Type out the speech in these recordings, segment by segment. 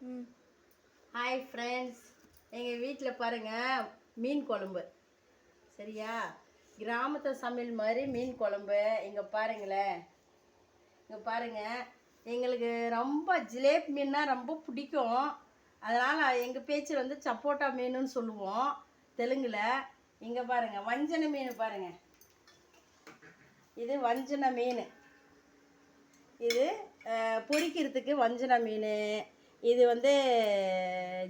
Hi friends, எங்கள் வீட்டில் பாருங்கள் மீன் குழம்பு. சரியா, கிராமத்து சமையல் மாதிரி மீன் குழம்பு. இங்கே பாருங்களேன், இங்கே பாருங்கள். எங்களுக்கு ரொம்ப ஜிலேபி மீன்னா ரொம்ப பிடிக்கும். அதனால் எங்கள் பேச்சு வந்து சப்போட்டா மீனுன்னு சொல்லுவோம் தெலுங்கில். இங்கே பாருங்கள், வஞ்சன மீன் பாருங்கள். இது வஞ்சன மீன். இது பொரிக்கிறதுக்கு வஞ்சன மீன். இது வந்து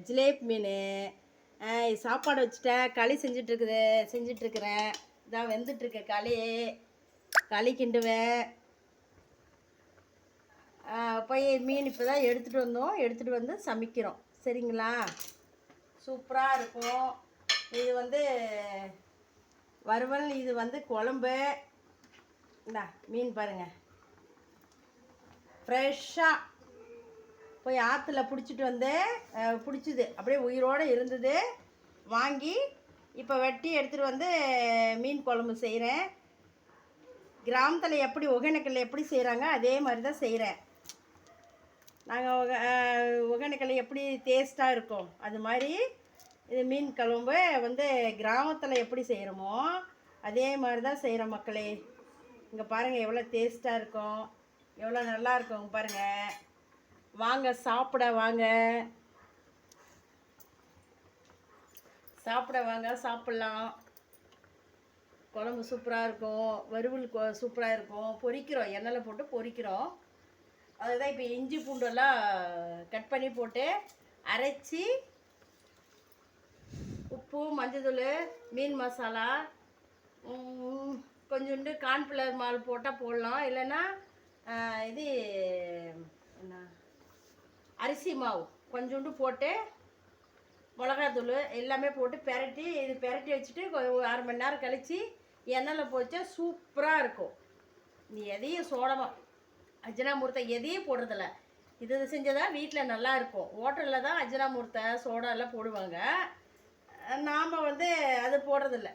ஜிலேபி மீன். சாப்பாடு வச்சுட்டேன், களி செஞ்சிட்ருக்குறேன். இதான் வெந்துட்டுருக்க களி கிண்டுவேன். போய் மீன் இப்போ தான் எடுத்துகிட்டு வந்து சமைக்கிறோம். சரிங்களா, சூப்பராக இருக்கும். இது வந்து வறுவல், இது வந்து குழம்பு. இந்தா மீன் பாருங்கள், ஃப்ரெஷ்ஷாக போய் ஆற்றுல பிடிச்சிட்டு வந்து பிடிச்சிது, அப்படியே உயிரோடு இருந்தது. வாங்கி இப்போ வெட்டி எடுத்துகிட்டு வந்து மீன் குழம்பு செய்கிறேன். கிராமத்தில் எப்படி ஒகேனக்கல்ல எப்படி செய்கிறாங்க அதே மாதிரி தான் செய்கிறேன். நாங்கள் ஒகேனக்கல்ல எப்படி டேஸ்ட்டாக இருக்கும் அது மாதிரி இது மீன் குழம்பு வந்து கிராமத்தில் எப்படி செய்கிறோமோ அதே மாதிரி தான் செய்கிறோம் மக்களே. இங்கே பாருங்கள் எவ்வளோ டேஸ்ட்டாக இருக்கும், எவ்வளோ நல்லா இருக்கும் பாருங்கள். வாங்க சாப்பிட வாங்க, சாப்பிட்லாம். குழம்பு சூப்பராக இருக்கும், வறுவல் சூப்பராக இருக்கும். பொரிக்கிறோம், எண்ணெயில் போட்டு பொரிக்கிறோம். அதுதான் இப்போ இஞ்சி பூண்டெல்லாம் கட் பண்ணி போட்டு அரைச்சி, உப்பு, மஞ்சள், மீன் மசாலா, கொஞ்சோண்டு கார்ன்ஃப்ளவர் மாவு போட்டால் போடலாம். இல்லைன்னா இது என்ன அரிசி மாவு கொஞ்சோண்டு போட்டு, மிளகாத்தூள் எல்லாமே போட்டு பெரட்டி வச்சுட்டு ஒரு அரை மணி நேரம் கழித்து எண்ணெயில் போச்சா சூப்பராக இருக்கும். நீ எதையும் சோடமாக அஜினாமூர்த்தை எதையும் போடுறதில்ல. இது செஞ்சதான் வீட்டில் நல்லா இருக்கும். ஹோட்டலில் தான் அஜினாமூர்த்தை சோடா எல்லாம் போடுவாங்க. நாம் வந்து அது போடுறதில்ல.